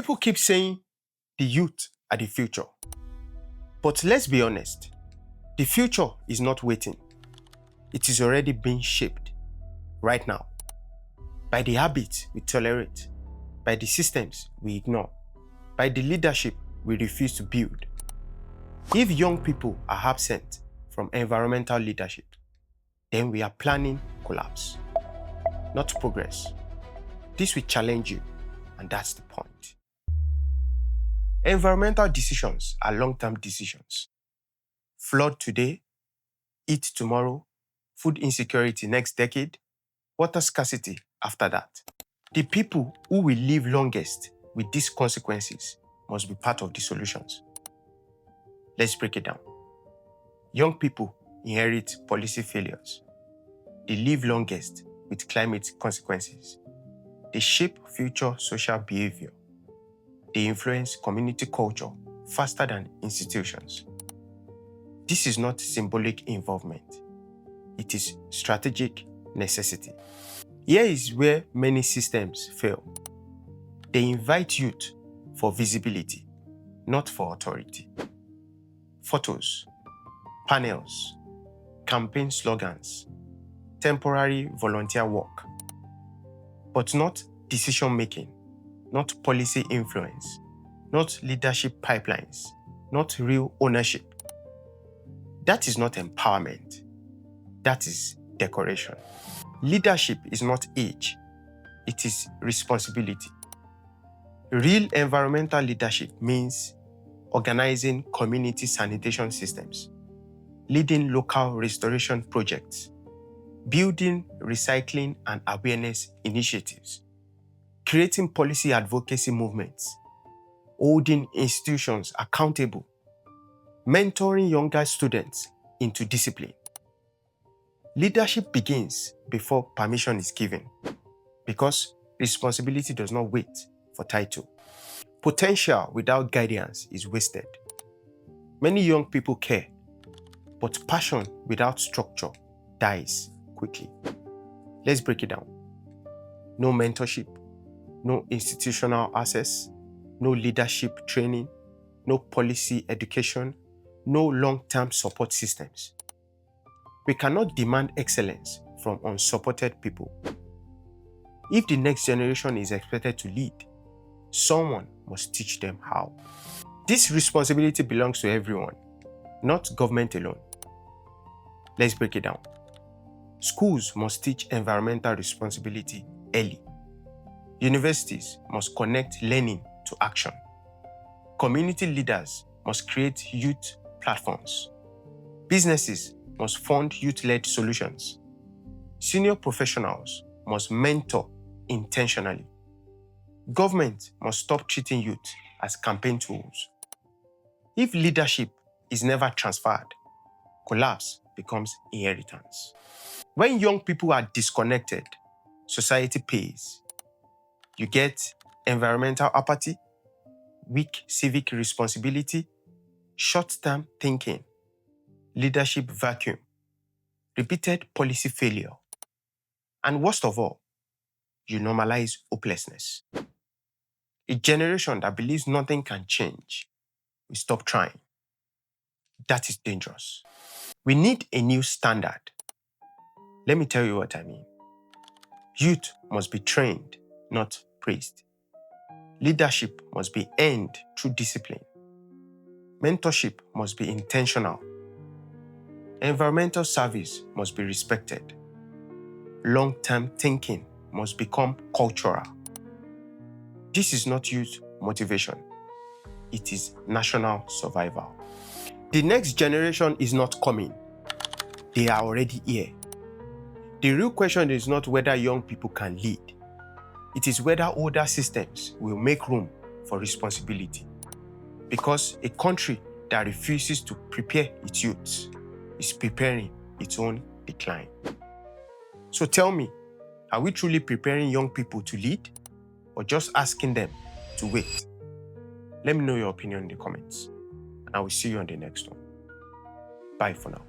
People keep saying the youth are the future. But let's be honest, the future is not waiting. It is already being shaped right now by the habits we tolerate, by the systems we ignore, by the leadership we refuse to build. If young people are absent from environmental leadership, then we are planning collapse, not progress. This will challenge you, and that's the point. Environmental decisions are long-term decisions. Flood today, eat tomorrow, food insecurity next decade, water scarcity after that. The people who will live longest with these consequences must be part of the solutions. Let's break it down. Young people inherit policy failures. They live longest with climate consequences. They shape future social behavior. They influence community culture faster than institutions. This is not symbolic involvement. It is strategic necessity. Here is where many systems fail. They invite youth for visibility, not for authority. Photos, panels, campaign slogans, temporary volunteer work, but not decision-making, not policy influence, not leadership pipelines, not real ownership. That is not empowerment. That is decoration. Leadership is not age. It is responsibility. Real environmental leadership means organizing community sanitation systems, leading local restoration projects, building recycling and awareness initiatives, creating policy advocacy movements, holding institutions accountable, mentoring younger students into discipline. Leadership begins before permission is given, because responsibility does not wait for title. Potential without guidance is wasted. Many young people care, but passion without structure dies quickly. Let's break it down. No mentorship, no institutional access, no leadership training, no policy education, no long-term support systems. We cannot demand excellence from unsupported people. If the next generation is expected to lead, someone must teach them how. This responsibility belongs to everyone, not government alone. Let's break it down. Schools must teach environmental responsibility early. Universities must connect learning to action. Community leaders must create youth platforms. Businesses must fund youth-led solutions. Senior professionals must mentor intentionally. Government must stop treating youth as campaign tools. If leadership is never transferred, collapse becomes inheritance. When young people are disconnected, society pays. You get environmental apathy, weak civic responsibility, short-term thinking, leadership vacuum, repeated policy failure, and worst of all, you normalize hopelessness. A generation that believes nothing can change will stop trying. That is dangerous. We need a new standard. Let me tell you what I mean. Youth must be trained, not praised. Leadership must be earned through discipline. Mentorship must be intentional. Environmental service must be respected. Long-term thinking must become cultural. This is not youth motivation. It is national survival. The next generation is not coming. They are already here. The real question is not whether young people can lead. It is whether older systems will make room for responsibility. Because a country that refuses to prepare its youth is preparing its own decline. So tell me, are we truly preparing young people to lead, or just asking them to wait? Let me know your opinion in the comments, and I will see you on the next one. Bye for now.